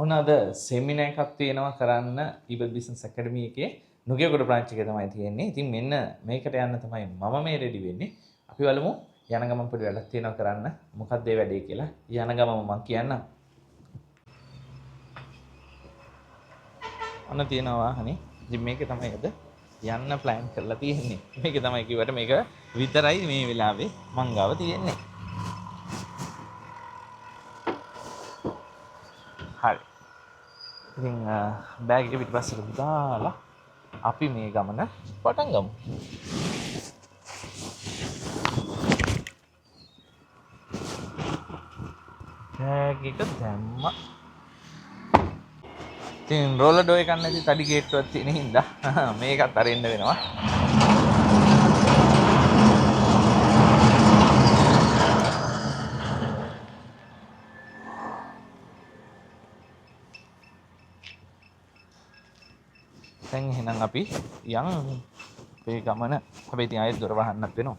ඔන්න අද සෙමිනාර් එකක් තියෙනවා කරන්න ඊබල් බිස්නස් ඇකඩමි එකේ නුගේගොඩ බ්‍රාන්ච් එකේ තමයි තියෙන්නේ. ඉතින් මෙන්න මේකට යන්න තමයි මම මේ රෙඩි වෙන්නේ. අපි බලමු යන ගමන් පොඩි වැඩක් තියෙනවා කරන්න. මොකක්ද ඒ වැඩේ කියලා. යන ගමන් මම කියන්නම්. ඔන්න තියෙනවා වාහනේ. ඉතින් මේක තමයි අද යන්න ප්ලෑන් කරලා තියෙන්නේ. මේක තමයි කිව්වට මේක විතරයි මේ වෙලාවේ මං ගාව තියෙන්නේ. හරි. ඉතින් බෑග් එක පිටිපස්සට දාලා අපි මේ ගමන පටන් ගමු. බෑග් එක දැම්මා. ඉතින් රෝලර් ඩෝ එකක් නැති තඩි ගේට්ටුවක් තියෙන හින්දා මේකත් අරින්න වෙනවා. දැන් එහෙනම් අපි යන් අපේ ගමන. හැබැයි ඉතින් ආයෙත් දොර වහන්නත් වෙනවා.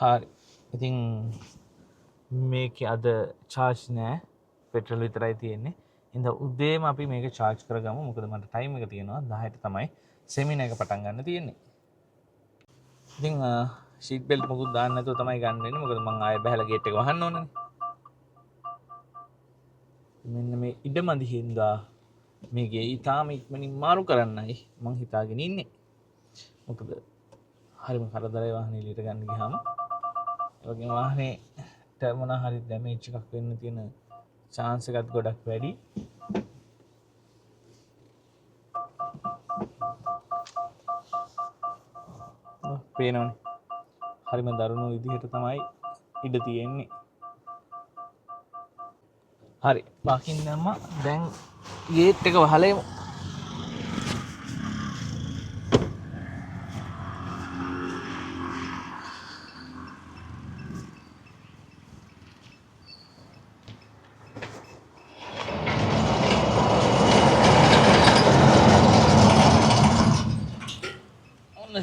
හරි. ඉතින් මේකේ අද charge නෑ. පෙට්‍රල් විතරයි තියෙන්නේ. ඉතින් උදේම අපි මේක charge කරගමු. මොකද මට time එක තියෙනවා 10ට තමයි seminar එක පටන් ගන්න තියෙන්නේ. ඉතින් ෂීට් බෙල්ට් මොකුත් දාන්න නැතුව තමයි ගන්න වෙන්නේ. මොකද මම ආයෙ බහැලා ගේට් එක වහන්න ඕනනේ. මෙන්න මේ ඉඩමදි හින්දා මේ ගේ ඊටාම ඉක්මනින් මාරු කරන්නයි මං හිතාගෙන ඉන්නේ. මොකද හරිම කරදරයි වාහනේ එළියට ගන්න ගියාම. ඒ වගේම වාහනේට මොනවා හරි ඩැමේජ් එකක් වෙන්න තියෙන chance එකත් ගොඩක් වැඩි. පේනවනේ. හරිම දරුණු විදිහට තමයි ඉඩ තියෙන්නේ. හරි. පාකින් දැම්මා. දැන් ගේට් එක වහලා යමු.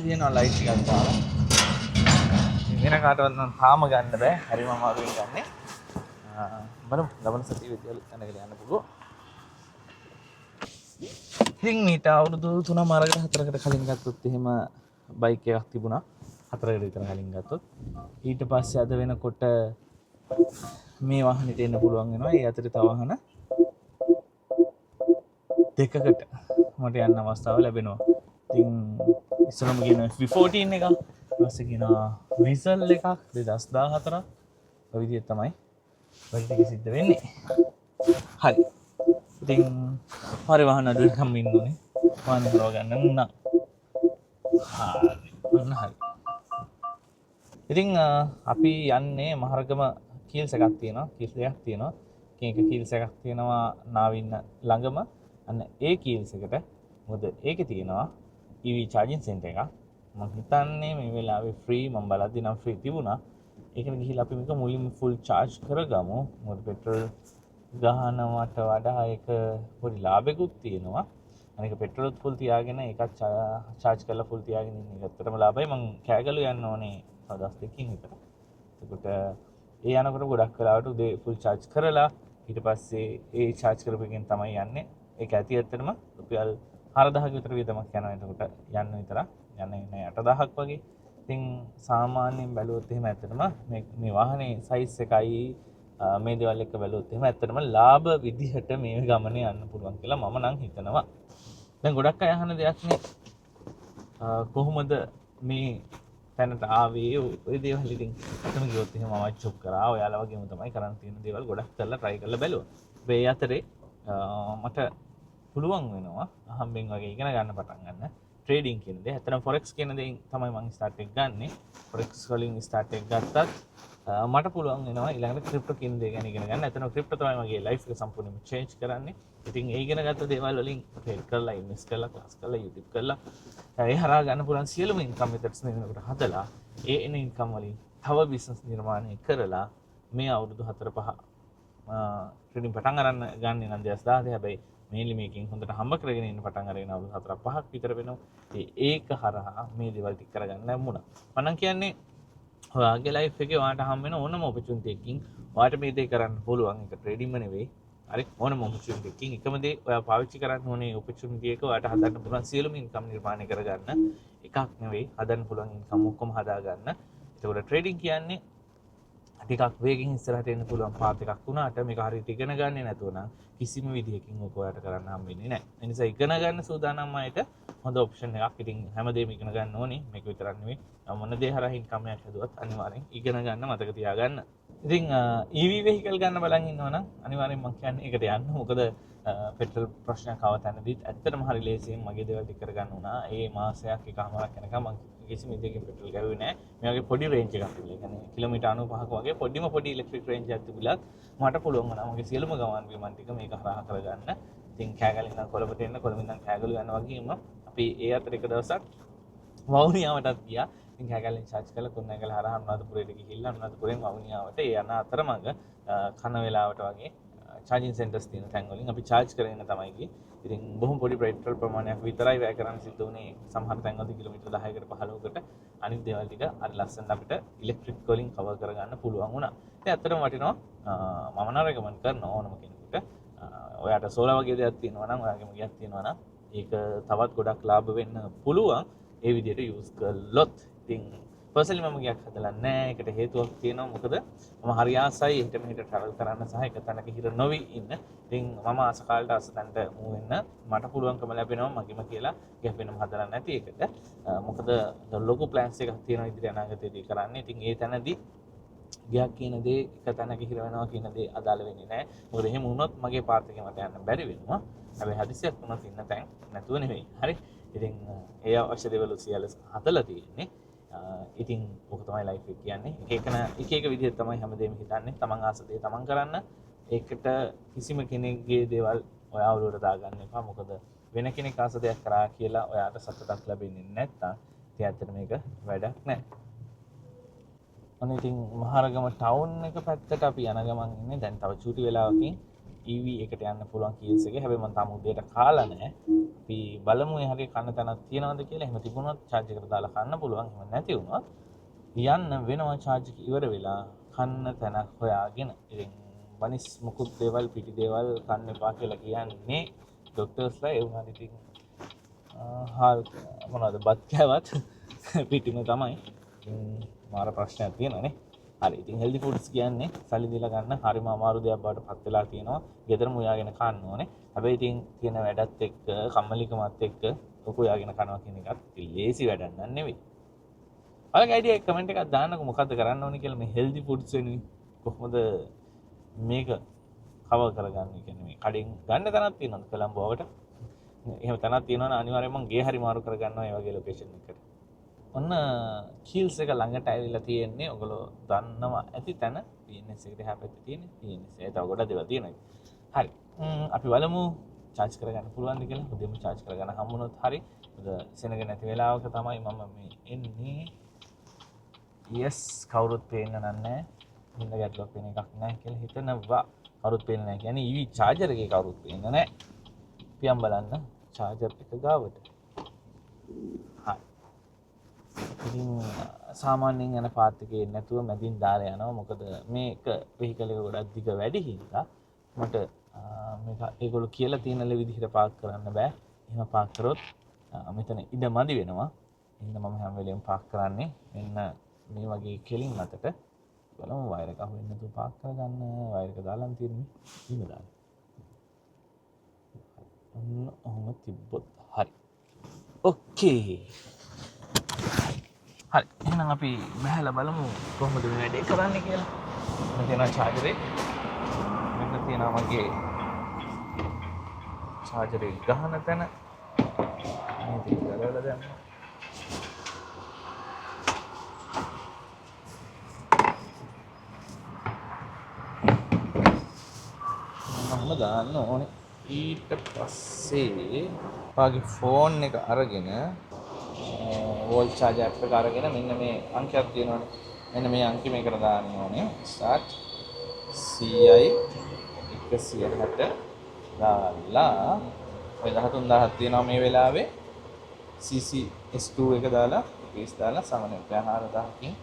තියෙනවා ලයිට් එකක් දාලා. වෙන කාටවත් නම් තාම ගන්න බෑ. හරිම අමාරුවෙන් ගන්නෙ. බලමු ලබන සතිය විද්‍යාල යනකට යන්න පුළුවන්. ඉතින් මීට අවුරුදු 3මාරකට 4කට කලින් ගත්තොත් එහෙම බයික් එකක් තිබුණා. 4කට විතර කලින් ගත්තොත්. ඊට පස්සේ අද වෙනකොට මේ වාහනේට එන්න පුළුවන් වෙනවා. ඒ අතරේ තව වාහන දෙකකට මට යන්න අවස්ථාව ලැබෙනවා. ඉතින් ඉස්සරම කියන V14 එක ඊපස්සේ කියනවා විසල් එකක් 2014ක් ඔය විදිහට තමයි වැඩ ටික සිද්ධ වෙන්නේ. හරි. ඉතින් හරි වාහන අඩුවෙන්කම් ඉන්න ඕනේ. වාහන හරව ගන්න නම්. හරි. ඉතින් අපි යන්නේ මහරගම කීල්ස් එකක් තියෙනවා. කීල්ස් එකක් තියෙනවා. එක කීල්ස් එකක් තියෙනවා නාවින්න ළඟම. අන්න ඒ කීල්ස් එකට මොකද ඒකේ තියෙනවා EV charging center එකක්. මම හිතන්නේ මේ වෙලාවේ free මම බලද්දි නම් free තිබුණා. ඒකට ගිහිල්ලා අපි මේක මුලින්ම full charge කරගමු. මොකද පෙට්‍රල් ගහනවට වඩා ඒක පොඩි ලාභයක්ත් තියෙනවා. අනික පෙට්‍රල්ත් full තියාගෙන ඒකත් charge කරලා full තියාගෙන ඉන්න එක ඇත්තටම ලාභයි. මම කෑගලු යන්න ඕනේ දවස් දෙකකින් විතර. එතකොට ඒ යනකොට ගොඩක් වෙලාවට උදේ full charge කරලා ඊට පස්සේ ඒ charge කරපු එකෙන් තමයි යන්නේ. ඒක ඇති ඇත්තටම රුපියල් 4000ක විතර වියදමක් යනවා. එතකොට යන්න විතර යන්නේ 8000ක් වගේ. ඉතින් සාමාන්‍යයෙන් බැලුවොත් එහෙම ඇත්තටම මේ වාහනේ සයිස් එකයි මේ දේවල් එක බැලුවොත් එහෙම ඇත්තටම ලාභ විදිහට මේ ගමනේ යන්න පුළුවන් කියලා මම නම් හිතනවා. දැන් ගොඩක් අය අහන දෙයක් නේ කොහොමද මේ තැනට ආවේ ඔය දේවල් ඉතින් අතම ගියොත් එහෙම මම චොප් කරා. ඔයාලා වගේම තමයි කරන් තියෙන දේවල් ගොඩක් කරලා try කරලා බැලුවා. මේ අතරේ මට පුළුවන් වෙනවා අහම්බෙන් වගේ ඉගෙන ගන්න පටන් ගන්න ට්‍රේඩින් කියන දේ. ඇත්තටම forex කියන දේ තමයි මම ස්ටාර්ට් එක ගන්නෙ. forex වලින් ස්ටාර්ට් එක ගත්තත් මට පුළුවන් වෙනවා ඊළඟට ක්‍රිප්ටෝ කියන දේ ගැන ඉගෙන ගන්න. ඇත්තටම ක්‍රිප්ටෝ තමයි මගේ ලයිෆ් එක සම්පූර්ණයෙන්ම චේන්ජ් කරන්නේ. ඉතින් ඒ ඉගෙන ගත්ත දේවල් වලින් ට්‍රේඩ් කරලා ඉන්වෙස්ට් කරලා ක්ලාස් කරලා YouTube කරලා ඒ හරහා ගන්න පුළුවන් සියලුම ඉන්කම් මෙතඩ්ස් වෙනකොට හදලා ඒ එන ඉන්කම් වලින් තව බිස්නස් නිර්මාණය කරලා මේ අවුරුදු 4-5 ට්‍රේඩින් පටන් අරන්න ගන්න නම් 2010 හැබැයි මේන්ලි මේකින් හොඳට හම්බ කරගෙන ඉන්න පටන් අරගෙන අවුරුදු 4-5ක් විතර වෙනවා. ඒක හරහා මේ දේවල් ටික කරගන්න ලැබුණා. මම කියන්නේ ඔයාගේ ලයිෆ් එකේ ඔයාට හම්බ වෙන ඕනම ඔපචුනිටි එකකින් ඔයාට මේ දේ කරන්න පුළුවන්. ඒක ට්‍රේඩින්ග්ම නෙවෙයි. හරි ඕනම ඔපචුනිටි එකකින් එකම දේ ඔයා පාවිච්චි කරන්න ඕනේ ඔපචුනිටි එක ඔයාට හදන්න පුළුවන් සියලුම ඉන්කම් නිර්මාණය කරගන්න එකක් නෙවෙයි හදන්න පුළුවන් ඉන්කම් ඔක්කොම හදාගන්න. ඒකට ට්‍රේඩින් කියන්නේ ටිකක් වේගෙන් ඉස්සරහට එන්න පුළුවන් පාත් එකක් වුණාට මේක හරියට ඉගෙන ගන්නේ නැතුව නම් කිසිම විදිහකින් ඔක ඔයාලට කරන්න හම්බෙන්නේ නැහැ. ඒ නිසා ඉගෙන ගන්න සූදානම් අයට හොඳ ඔප්ෂන් එකක්. ඉතින් හැමදේම ඉගෙන ගන්න ඕනේ. මේක විතරක් නෙවෙයි. මොන දේ හරහා ඉන්කම් එකක් හදුවත් අනිවාර්යෙන් ඉගෙන ගන්න මතක තියාගන්න. ඉතින් EV vehicle ගන්න බලන් ඉන්නවනම් අනිවාර්යෙන් මම කියන්නේ ඒකට යන්න. මොකද පෙට්‍රල් ප්‍රශ්නයක් ආව තැනදීත් ඇත්තටම හරි ලේසියෙන් මගේ දේවල් ටික කරගන්න උනා. ඒ මාසයක් එකමාරක් යනකම් මම කිසිම විදිහකින් පෙට්‍රල් ගාවේ නැහැ. මේ වගේ පොඩි රේන්ජ් එකක් තිබුණා. ඒ කියන්නේ කිලෝමීටර් 95ක වගේ පොඩි ඉලෙක්ට්‍රික් රේන්ජ් එකක් තිබුණත් මට පුළුවන් වුණා මගේ සියලුම ගමන් බිමන් ටික මේක හරහා කරගන්න. ඉතින් කෑගලින් ඉඳන් කොළඹට එන්න කොළඹ ඉඳන් කෑගලු යනවා වගේම අපි ඒ අතර එක දවසක් වවුනියාවටත් ගියා. ඉතින් කෑගලින් චාර්ජ් කරලා කුරුණෑගල හරහා අනුරාධපුරයට ගිහිල්ලා අනුරාධපුරෙන් වවුනියාවට ඒ යන අතරමඟ කන වේලාවට වගේ charging centers තියෙන තැන් වලින් අපි charge කරගෙන තමයි ගියේ. ඉතින් බොහොම පොඩි පෙට්‍රල් ප්‍රමාණයක් විතරයි වැය කරන්න සිද්ධ වුණේ. සමහර තැන්වලදී කිලෝමීටර් 10කට 15කට අනිත් දේවල් ටික අර ලස්සනට අපිට ඉලෙක්ට්‍රික් වලින් කවර් කරගන්න පුළුවන් වුණා. ඉතින් ඇත්තටම වටිනවා. මම නම් රෙකමන්ඩ් කරනවා ඕනම කෙනෙකුට. ඔයාට සෝලාර් වගේ දෙයක් තියෙනවා නම් ඔයාගේම ගියක් තියෙනවා නම් ඒක තවත් ගොඩක් ලාභ වෙන්න පුළුවන්. ඒ විදිහට යූස් කළොත්. ඉතින් පර්සනලි මම ගියක් හදලා නැහැ. ඒකට හේතුවක් තියෙනවා. මොකද මම හරි ආසයි එහෙට මෙහෙට ට්‍රැවල් කරන්න සහ එක තැනක හිර නොවි ඉන්න. ඉතින් මම ආස කාලේට ආස තැනට මූව් වෙන්න මට පුළුවන්කම ලැබෙනවා මගේම කියලා ගැපෙනම හදලා නැති එකට. මොකද ලොකු ප්ලෑන්ස් එකක් තියෙනවා ඉදිරි අනාගතයේදී කරන්න. ඉතින් ඒ තැනදී ගියක් කියන දේ එක තැනක හිර වෙනවා කියන දේ අදාළ වෙන්නේ නැහැ. මොකද එහෙම වුණොත් මගේ පාත් එකේ මට යන්න බැරි වෙනවා. හැබැයි හදිසියක් වුණොත් ඉන්න තැන් නැතුව නෙවෙයි. හරි. ඉතින් ඒ අවශ්‍ය දේවල් සියල්ල හදලා තියෙන්නේ. ඉතින් ඔක තමයි ලයිෆ් එක කියන්නේ. එක එක විදිහට තමයි හැමදේම හිතන්නේ. තමන් ආස දේ තමන් කරන්න. ඒකට කිසිම කෙනෙක්ගේ දේවල් ඔයා ඔලුවට දාගන්න එපා. මොකද වෙන කෙනෙක් ආස දෙයක් කරා කියලා ඔයාට සතුටක් ලැබෙන්නේ නැත්තම් ඉතින් ඇත්තට මේක වැඩක් නැහැ. අනේ ඉතින් මහරගම ටවුන් එක පැත්තට අපි යන ගමන් ඉන්නේ. දැන් තව චූටි වෙලාවකින් EV එකට යන්න පුළුවන් කීල්ස් එකේ. හැබැයි මම තාම උදේට කාලා නැහැ. අපි බලමු ඒ හරිය කන්න තැනක් තියනවද කියලා. එහෙම තිබුණොත් charge එකට දාලා කන්න පුළුවන්. එහෙම නැති වුණොත් යන්න වෙනවා charge එක ඉවර වෙලා කන්න තැනක් හොයාගෙන. ඉතින් වනිස් මුකුත් දේවල් පිටි දේවල් කන්න එපා කියලා කියන්නේ ડોක්ටර්ස්ලා ඒ වුණාට ඉතින් හාල් මොනවද බත් කෑවත් පිටිම තමයි. ඉතින් මාර ප්‍රශ්නයක් තියෙනවානේ. හරි ඉතින් හෙල්දි ෆුඩ්ස් කියන්නේ සල්ලි දීලා ගන්න හරිම අමාරු දෙයක් බවට පත් වෙලා තියෙනවා. ගෙදරම උයාගෙන කන්න ඕනේ. හැබැයි ඉතින් තියෙන වැඩත් එක්ක කම්මැලිකමත් එක්ක ඔක උයාගෙන කනවා කියන එකත් ඉතින් ලේසි වැඩක් නන් නෙවෙයි. ඔයාලගේ අයිඩියා එක කමෙන්ට් එකක් දාන්නකෝ මොකද්ද කරන්න ඕනේ කියලා මේ හෙල්දි ෆුඩ්ස් වෙනුයි කොහොමද මේක කවර් කරගන්නේ කියන්නේ මේ කඩෙන් ගන්න තැනක් තියෙනවද කොළඹවට? එහෙම තැනක් තියෙනවනම් අනිවාර්යයෙන් මම ගේ හරි මාරු කරගන්නවා ඒ වගේ ලොකේෂන් එකකට. ඔන්න කීල්ස් එක ළඟට ඇවිල්ලා තියෙන්නේ. ඔයගොල්ලෝ දන්නවා ඇති තැන PNS එකට හැපෙත්තේ තියෙන්නේ. PNS එක තව ගොඩක් දේවල් තියෙනවා. හරි. අපි බලමු charge කරගන්න පුළුවන්ද කියලා. උදේම charge කරගන්න හම්බුනොත් හරි. මොකද සෙනග නැති වෙලාවක තමයි මම මේ එන්නේ. yes කවුරුත් පේන්න නැහැ. හින්ද ගැටලුවක් වෙන එකක් නැහැ කියලා හිතනවා. කවුරුත් පේන්නේ නැහැ කියන්නේ EV charger එකේ කවුරුත් පේන්නේ නැහැ. පියම් බලන්න charger එක ගාවට. හරි. ඉතින් සාමාන්‍යයෙන් යන පාත් එකේ නැතුව මැදින් දාලා යනවා. මොකද මේක වෙහිකල් එක ගොඩක් දිග වැඩි හින්දා මට මේක ඒගොල්ලෝ කියලා තියෙන විදිහට පාක් කරන්න බෑ. එහෙම පාක් කරොත් මෙතන ඉඩ මදි වෙනවා. එහෙනම් මම හැම වෙලෙම පාක් කරන්නේ මෙන්න මේ වගේ කෙලින් මතට. බලමු වයර් එක අහුවෙන්නේ නැතුව පාක් කරගන්න. වයර් එක දාලා තියෙන්නේ ඉන්න දාන්න. ඔහොම තිබ්බොත් හරි. ඕකේ. හරි එහෙනම් අපි බහලා බලමු කොහොමද මේ වැඩේ කරන්නේ කියලා. මෙතන තියෙනවා charger එක. මෙතන තියෙනවා මගේ charger එක ගහන තැන. මේ ටික ගලවලා දැම්මා. මම දාන්න ඕනේ. ඊට පස්සේ පාගේ ෆෝන් එක අරගෙන වෝල් charger app එක අරගෙන මෙන්න මේ අංකයක් තියෙනවනේ. මෙන්න මේ අංකෙ මේකට දාන්න ඕනේ. start CI 160 දාලා ඔය 13000ක් තියෙනවා මේ වෙලාවේ CC S2 එක දාලා පීස් දාලා සමන 4000කින්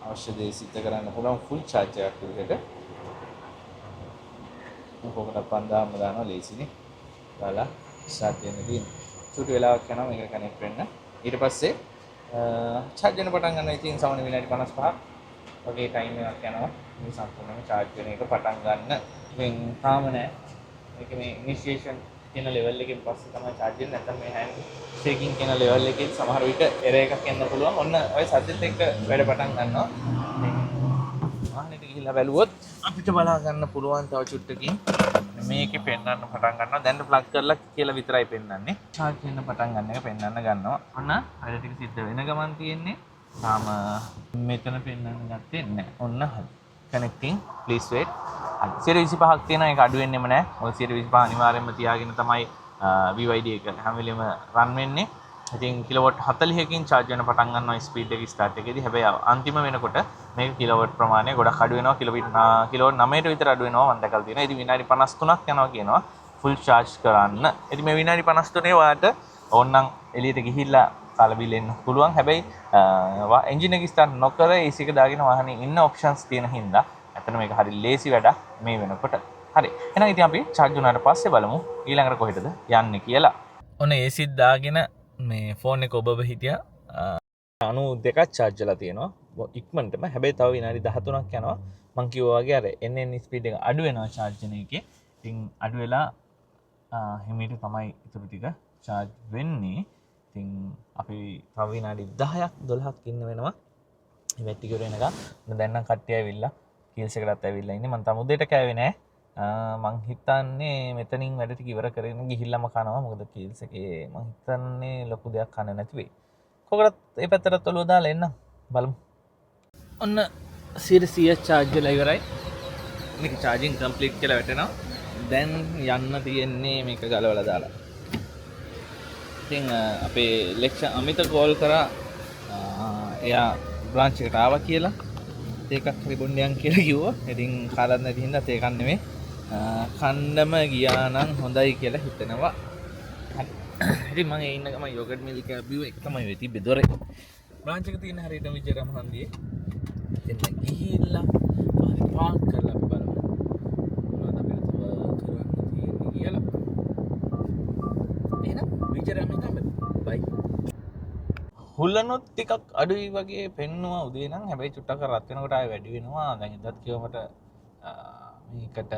අවශ්‍ය දේ සිද්ධ කරන්න පුළුවන් ෆුල් charge එකක් විදිහට මොකකට 5000ම දානවා ලේසිනේ දාලා ස්ටාර්ට් වෙන්න තියෙනවා චුටි වෙලාවක් යනවා මේක කනෙක්ට් වෙන්න ඊට පස්සේ charge වෙන පටන් ගන්න ඉතින් සමන විනාඩි 55ක් වගේ ටයිම් එකක් යනවා මේ සම්පූර්ණයෙන්ම charge වෙන එක පටන් ගන්න ඉතින් තාම නෑ මේක මේ ඉනිෂියේෂන් කියන ලෙවල් එකෙන් පස්සේ තමයි charge වෙන්නේ නැත්නම් මේ hand shaking කියන ලෙවල් එකේ සමහර විට error එකක් එන්න පුළුවන් ඔන්න ඔය සද්දෙත් එක්ක වැඩ පටන් ගන්නවා වාහනේට ගිහිල්ලා බැලුවොත් අපිට බලා ගන්න පුළුවන් තව චුට්ටකින් මේකේ පෙන්වන්න පටන් ගන්නවා දැන් ප්ලග් කරලා කියලා විතරයි පෙන්වන්නේ charge වෙන්න පටන් ගන්න එක පෙන්වන්න ගන්නවා ඔන්න වැඩ ටික සිද්ධ වෙන ගමන් තියෙන්නේ තාම මෙතන පෙන්වන්න ගත්තේ නැහැ ඔන්න හරි connecting please wait 125ක් තියෙනවා ඒක අඩු වෙන්නෙම නැහැ ඔය 125 අනිවාර්යයෙන්ම තියාගෙන තමයි BYD එක හැම වෙලෙම රන් වෙන්නේ ඉතින් කිලෝවොට් 40කින් charge වෙන පටන් ගන්නවා ස්පීඩ් එක ස්ටාර්ට් එකේදී හැබැයි අන්තිම වෙනකොට මේක කිලෝවොට් ප්‍රමාණය ගොඩක් අඩු වෙනවා කිලෝවොට් 9ට විතර අඩු වෙනවා මම දැකලා තියෙනවා ඉතින් විනාඩි 53ක් යනවා කියනවා ෆුල් charge කරන්න ඉතින් මේ විනාඩි 53 ඔයාලට ඕනනම් එළියට ගිහිල්ලා කාලබිල් එන්න පුළුවන් හැබැයි එන්ජින් එක ස්ටාර්ට් නොකර AC එක දාගෙන වාහනේ ඉන්න ඔප්ෂන්ස් තියෙන හින්දා ඇත්තට මේක හරි ලේසි වැඩක් මේ වෙනකොට හරි එහෙනම් ඉතින් අපි charge වුණාට පස්සේ බලමු ඊළඟට කොහෙටද යන්නේ කියලා ඔන්න AC දාගෙන මේ ෆෝන් එක ඔබ හිටියා 92ක් charge වෙලා තියෙනවා ඉක්මනටම හැබැයි තව විනාඩි 13ක් යනවා මං කිව්වා වගේ අර NN ස්පීඩ් එක අඩු වෙනවා charge වෙන එකේ ඉතින් අඩු වෙලා හිමීට තමයි ඊටු ටික charge වෙන්නේ ඉතින් අපි තව විනාඩි 10ක් 12ක් ඉන්න වෙනවා මේ වැටි කර වෙනකම් දැන් නම් කට්ටිය ඇවිල්ලා කීල්ස් එකටත් ඇවිල්ලා ඉන්නේ මං තාම උදේට කෑවේ නෑ මං හිතන්නේ මෙතනින් වැඩ ටික ඉවර කරගෙන ගිහිල්ලාම කනවා මොකද කීල්ස් එකේ මං හිතන්නේ ලොකු දෙයක් කන්න නැති වෙයි කොකටත් ඒ පැත්තට ඔලුව දාලා එන්න බලමු ඔන්න 100 charge වෙලා ඉවරයි මේක charging complete කියලා වැටෙනවා දැන් යන්න තියෙන්නේ මේක ගලවලා දාලා ඉතින් අපේ ලෙක්චර් අමිත කෝල් කරා එයා බ්‍රාන්ච් එකට ආවා කියලා ඒකක් හරි බොණ්ඩයන් කියලා කිව්වා. ඉතින් කාලත් නැති හින්දා ඒකක් නෙමෙයි. කණ්ඩම ගියා නම් හොඳයි කියලා හිතනවා. ඉතින් මම ඉන්න ගම යෝගට් මිල්ක් එක බිව් එක තමයි වෙ තිබ්බේ දොරේ. බ්‍රාන්ච් එක තියෙන හරියට විජේරාම හන්දියේ. එතන ගිහිල්ලා පාක් කරලා අපි බලමු. මොනවද අපිට තව කරන්න තියෙන්නේ කියලා. එහෙනම් විජේරාම ගමු. බයි. හුලනොත් ටිකක් අඩුයි වගේ පෙන්නවා උදේ නම් හැබැයි චුට්ටක් රත් වෙනකොට ආයෙ වැඩි වෙනවා දැන් ඉදත් කිව්වමට මේකට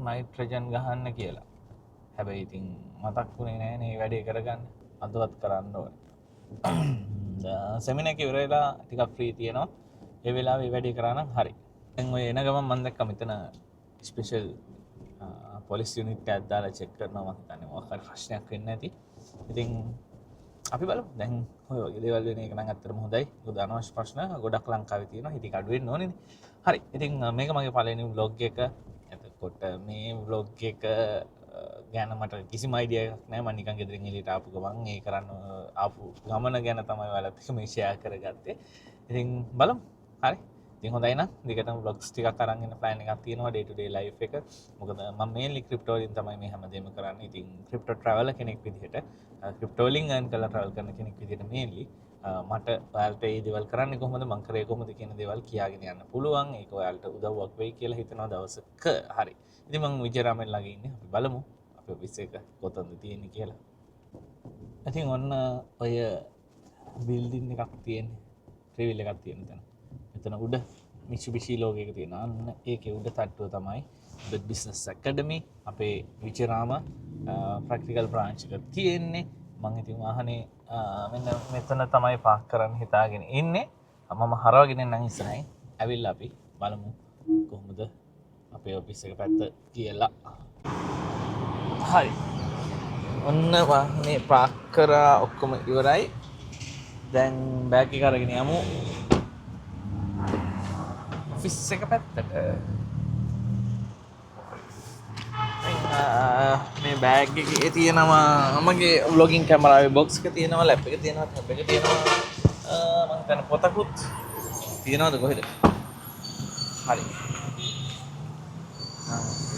නයිට්‍රජන් ගහන්න කියලා හැබැයි ඉතින් මතක් වුණේ නැහැ නේ වැඩේ කරගන්න අදවත් කරන්න ඕනේ සෙමිනාර් එක ඉවර වෙලා ටිකක් ෆ්‍රී තියෙනවා ඒ වෙලාවේ වැඩේ කරා නම් හරි දැන් ඔය එන ගමන් මම දැක්කා මෙතන ස්පෙෂල් පොලිස් යුනිට් එකක් දාලා චෙක් කරනවා මම හිතන්නේ මොකක් හරි ප්‍රශ්නයක් වෙන්නේ නැති ඉතින් අපි බලමු දැන් ඔය වගේ දේවල් වෙන එක නම් ඇත්තටම හොඳයි. මොකද අනවශ්‍ය ප්‍රශ්න ගොඩක් ලංකාවේ තියෙනවා. ඉතින් අඩු වෙන්න ඕනේනේ. හරි. ඉතින් මේක මගේ පළවෙනි vlog එක. එතකොට මේ vlog එක ගැන මට කිසිම අයිඩියා එකක් නැහැ. මම නිකන් ගෙදරින් එළියට ආපු ගමන් ඒ කරන්න ආපු ගමන ගැන තමයි ඔයාලත් එක්ක මේ ෂෙයා කරගත්තේ. ඉතින් බලමු. හරි. ඉතින් හොඳයි නම් දිගටම vlogs ටිකක් අරන් එන්න plan එකක් තියෙනවා day to day life එක. මොකද මම mainly crypto වලින් තමයි මේ හැමදේම කරන්නේ. ඉතින් crypto traveler කෙනෙක් විදිහට crypto වලින් earn කරලා travel කරන කෙනෙක් විදිහට mainly මට ඔයාලට මේ දේවල් කරන්නේ කොහොමද මම කරේ කොහොමද කියන දේවල් කියාගෙන යන්න පුළුවන්. ඒක ඔයාලට උදව්වක් වෙයි කියලා හිතනවා දවසක. හරි. ඉතින් මම විජේරාමෙන් ළඟ ඉන්නේ. අපි බලමු අපේ ඔෆිස් එක කොතනද තියෙන්නේ කියලා. ඉතින් ඔන්න ඔය building එකක් තියෙන්නේ. ට්‍රේවිල් එකක් තියෙන තැන. මෙතන උඩ Mitsubishi logo එක තියෙනවා. අන්න ඒකේ උඩ තට්ටුව තමයි The Business Academy අපේ විජේරාම ප්‍රැක්ටිකල් බ්‍රාන්ච් එක තියෙන්නේ. මම ඉතින් වාහනේ මෙන්න මෙතන තමයි පාක් කරන්න හිතාගෙන ඉන්නේ. මම හරවගෙන නම් ඉස්සරහින් ඇවිල්ලා අපි බලමු කොහොමද අපේ ඔෆිස් එක පැත්ත කියලා. හරි. ඔන්න වාහනේ පාක් කරා ඔක්කොම ඉවරයි. දැන් බෑග් එක අරගෙන යමු. ඔෆිස් එක පැත්තට. මේ බෑග් එකේ තියෙනවා මගේ vlogging කැමරාවේ box එක තියෙනවා ලැප් එක තියෙනවා ටැබ් එක තියෙනවා මම හිතන්නේ පොතකුත් තියෙනවද කොහෙද හරි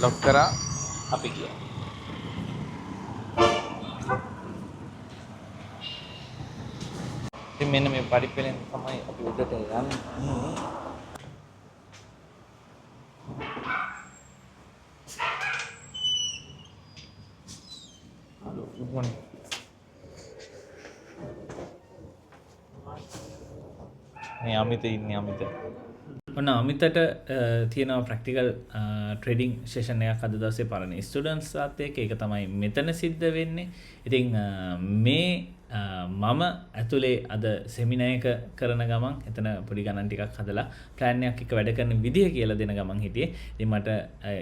ලොක් කරා අපි ගියා. ඉතින් මෙන්න මේ පරිප්පලෙන් තමයි අපි උඩට යන්නේ. Hello good morning. මේ අමිත ඉන්නේ අමිත. ඔන්න අමිතට තියෙනවා ප්‍රැක්ටිකල් ට්‍රේඩිං සෙෂන් එකක් අද දවසේ පරණ ස්ටුඩන්ට්ස් ලාත් එක්ක. ඒක තමයි මෙතන සිද්ධ වෙන්නේ. ඉතින් මේ මම ඇතුලේ අද සෙමිනාර් එක කරන ගමන් එතන පොඩි ගණන් ටිකක් හදලා ප්ලෑන් එකක් එක්ක වැඩ කරන විදිය කියලා දෙන ගමන් හිටියේ. ඉතින් මට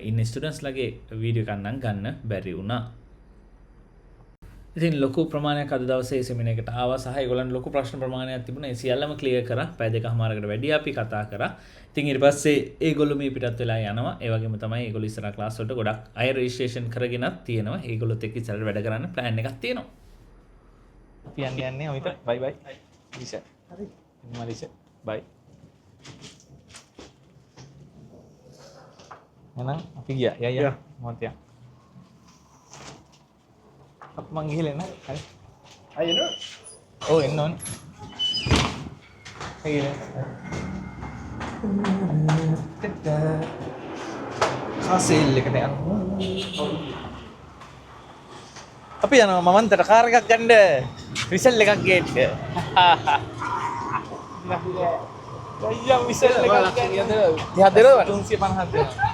ඉන්න ස්ටුඩන්ට්ස් ලගේ වීඩියෝ එකක් නම් ගන්න බැරි වුණා. ඉතින් ලොකු ප්‍රමාණයක් අද දවසේ සෙමිනාර් එකට ආවා සහ ඒගොල්ලන්ට ලොකු ප්‍රශ්න ප්‍රමාණයක් තිබුණා. ඒ සියල්ලම ක්ලියර් කරා. පැය දෙකමාරකට වැඩි අපි කතා කරා. ඉතින් ඊට පස්සේ ඒගොල්ලෝ මේ පිටත් වෙලා යනවා. ඒ වගේම තමයි ඒගොල්ලෝ ඉස්සරහ ක්ලාස් වලට ගොඩක් අය රෙජිස්ට්‍රේෂන් කරගෙනත් තියෙනවා. ඒගොල්ලොත් එක්ක ඉස්සරහට වැඩ කරන්න ප්ලෑන් එකක් තියෙනවා. අපි යන්නේ අමිත. බයි බයි. ලිෂා. හරි. මලිෂා. බයි. එහෙනම් අපි ගියා. යා. මොකද යා. අප මං ගිහලා එන්න. හරි. ආයෙ එන්න. ඔව් එන්න ඕනේ. කාසෙල් එකට යන්න. අපි යනවා මමන්තට කාර් එකක් ගන්න. විසල් එකක් ගේන්න. අයියා විසල් එකක් ගන්න. 350 දෙනවා. 350 දෙනවා.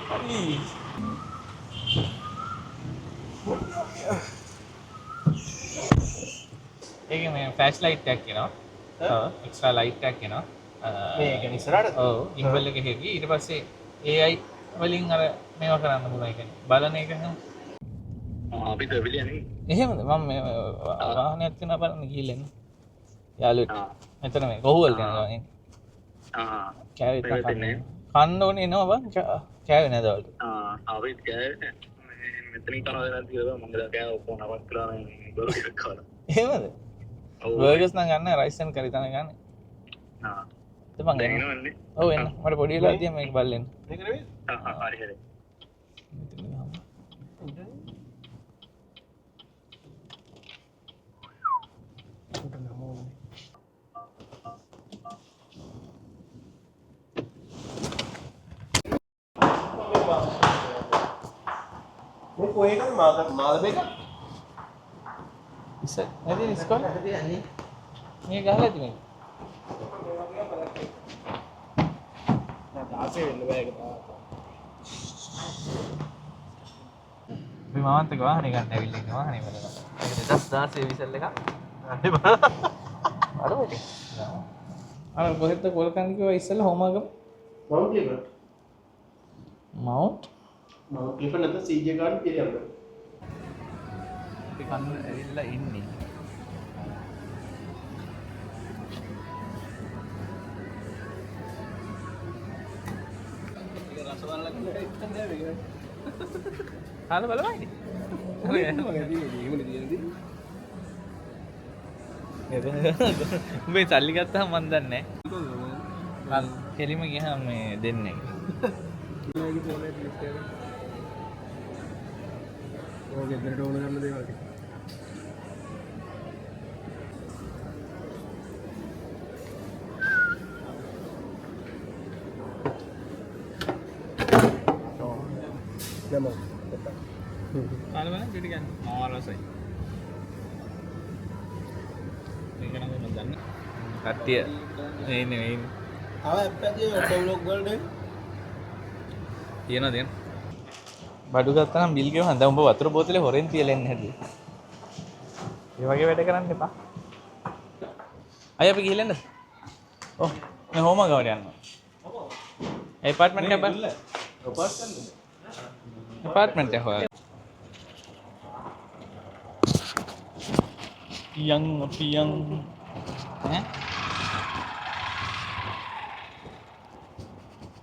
හරි. ඒක මේ ෆ්ලෑෂ් ලයිට් එකක් එනවා. ඔව් එක්ස්ට්‍රා ලයිට් එකක් එනවා. මේක ඉස්සරහට. ඔව් ඉන්වල් එක හෙවි. ඊට පස්සේ AI වලින් අර මේවා කරන්න පුළුවන්. ඒ කියන්නේ බලන එක නම් අපි දෙවිලිය නේ. එහෙමද? මම මේ වාහනයක් තියෙනවා බලන්න ගිහිල්ලා එන්න. යාළුවෝ. මෙතන මේ කොහොල්ද යනවා නේ. කෑවේ තමයි. කන්න ඕනේ එනවා බං. කෑවේ නේද වලට? අපි කෑවේ. මෙතනින් කරනවා දැන් කියලා මම දැන් කෑව ඔක්කොම නවත් කරලා මේ බර්ගර් එකක් කාලා. එහෙමද? ඔව් බර්ගර්ස් නම් ගන්න රයිස් ඇන් කරි තමයි ගන්න. ඉතින් මං එන්නේ. ඔව් එන්න. මට පොඩි වෙලා තියා මේක බලන්න. මේක නෙවෙයි? හරි හරි. මේ කොහෙකද මාළ මේක? ඉස්සර නැදී ඉස්කෝලේ නැදී යන්නේ. මේ ගහලාද මේ? දැන් ආසේ වෙන්න බෑ ඒක තමයි. අපි මමන්තක වාහනේ ගන්න ඇවිල්ලා ඉන්න වාහනේ බලනවා. ඒක 2016 විසල් එකක්. අනේ බලන්න. අර කොහෙද කොල්කන් කිව්වා ඉස්සෙල්ලා හෝමාගම? මවුන්ට් ක්ලිපර්. මවුන්ට්? මවුන්ට් ක්ලිපර් නැත්නම් CJ ගාඩන් පිරියම්ද? අපි කන්න ඇවිල්ලා ඉන්නේ. ඒක රසවල්ලා කියලා හිටන් දැවෙන්නේ. හාල බලවයිනේ. හරි මගේ එහෙමනේ තියෙන්නේ. උඹේ සල්ලි ගත්තාම මන් දන්නේ නැහැ. කෙලිම ගියාම මේ දෙන්නේ. ඕකේ දෙන්නට ඕන ගන්න දේවල්. නම කාල බලන්න පිටි ගන්න. මාරසයි. මේක නම් මම දන්නේ. කට්ටිය මේ ඉන්නේ. ආව ඇප්පැදී ඔටෝ බ්ලොග් වලට තියනද තියෙන? බඩු ගත්තා නම් බිල් ගෙවන්න. දැන් උඹ වතුර බෝතලේ හොරෙන් තියලා එන්නේ හැදී. ඒ වගේ වැඩ කරන්න එපා. අය අපි ගිහලා එන්නද? ඔව්. මේ හෝම ගාවට යනවා. ඒ ඇපාර්ට්මන්ට් එක බලන්න. ඇපාර්ට්මන්ට් එක හොයන්න. පියං ඈ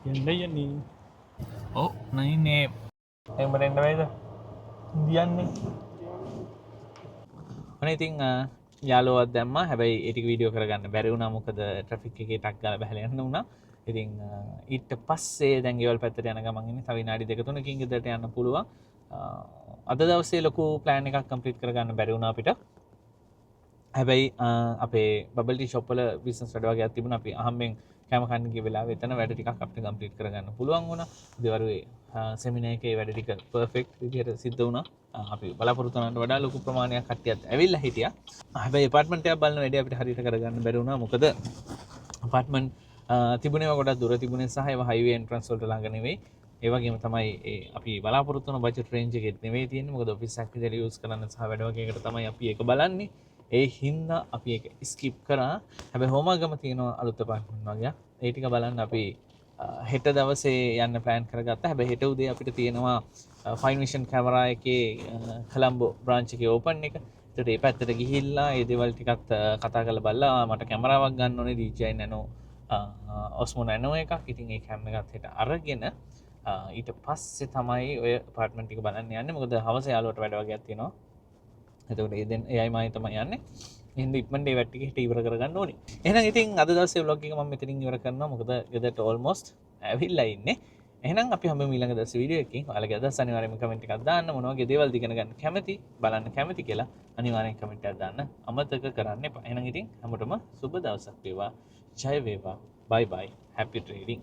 යන්නේ ඔව් නයිනේ එම්බරෙන් එන්න බෑද ඉන්දියන්නේ අනේ ඉතින් යාළුවවත් දැම්මා හැබැයි ඒ ටික වීඩියෝ කරගන්න බැරි වුණා මොකද ට්‍රැෆික් එකේ ටක් ගාලා බහලා යන්න වුණා ඉතින් ඊට පස්සේ දැන් ගෙවල් පැත්තට යන ගමන් ඉන්නේ තව විනාඩි 2-3කින් ගෙදරට යන්න පුළුවන්. අද දවසේ ලොකු ප්ලෑන් එකක් කම්ප්ලීට් කරගන්න බැරි වුණා අපිට. හැබැයි අපේ බබල් ටී ෂොප් වල බිස්නස් වැඩ වගේක් තිබුණා. අපි අහම්බෙන් කැම කන්න ගිය වෙලාවෙ එතන වැඩ ටිකක් අපිට කම්ප්ලීට් කරගන්න පුළුවන් වුණා. දෙවරුවේ සෙමිනාර් එකේ වැඩ ටික පර්ෆෙක්ට් විදිහට සිද්ධ වුණා. අපි බලාපොරොත්තු වුණාට වඩා ලොකු ප්‍රමාණයක් කට්ටියත් ඇවිල්ලා හිටියා. හැබැයි ඇපාර්ට්මන්ට් එකක් බලන වැඩේ අපිට හරියට කරගන්න බැරි වුණා. මොකද ඇපාර්ට්මන්ට් තිබුණේවා ගොඩක් දුර තිබුණේ සහ ඒවා හයිවේ එන්ට්‍රන්ස් වලට ළඟ නෙවෙයි. ඒ වගේම තමයි අපි බලාපොරොත්තු වුණ බජට් රේන්ජ් එකෙත් නෙවෙයි තියෙන්නේ. මොකද ඔෆිස් එකක් විදිහට යූස් කරන්න සහ වැඩ වගේකට තමයි අපි ඒක බලන්නේ. ඒ හින්දා අපි ඒක ස්කිප් කරා. හැබැයි හෝමාගම තියෙනවා අලුත් ඇපාර්ට්මන්ට් වගේ. ඒ ටික බලන්න අපි හෙට දවසේ යන්න ප්ලෑන් කරගත්තා. හැබැයි හෙට උදේ අපිට තියෙනවා ෆයින් විෂන් කැමරා එකේ කොලම්බෝ බ්‍රාන්ච් එකේ ඕපන් එක. ඒකට ඒ පැත්තට ගිහිල්ලා ඒ දේවල් ටිකත් කතා කරලා බලලා මට කැමරාවක් ගන්න ඕනේ DJI Nano Osmo Nano එකක්. ඉතින් ඒ කැම් එකත් හෙට අරගෙන ඊට පස්සේ තමයි ඔය ඇපාර්ට්මන්ට් එක බලන්න යන්නේ. මොකද හවස යාළුවට වැඩ වගේක් තියෙනවා. එතකොට එයයි මම තමයි යන්නේ. එහෙනම් ඉක්මනට ඒ වැට්ටික හිට ඉවර කරගන්න ඕනේ. එහෙනම් ඉතින් අද දවසේ vlog එක මම මෙතනින් ඉවර කරනවා. මොකද ගෙදරට almost ඇවිල්ලා ඉන්නේ. එහෙනම් අපි හැමෝම ඊළඟ දවසේ වීඩියෝ එකකින් ඔයාලගේ අදහස් අනිවාර්යයෙන්ම කමෙන්ට් එකක් දාන්න. මොන වගේ දේවල්ද ඉගෙන ගන්න කැමති, බලන්න කැමති කියලා අනිවාර්යෙන් කමෙන්ට් එකක් දාන්න අමතක කරන්න එපා. එහෙනම් ඉතින් හැමෝටම සුබ දවසක් වේවා. ජය වේවා. bye bye. happy trading.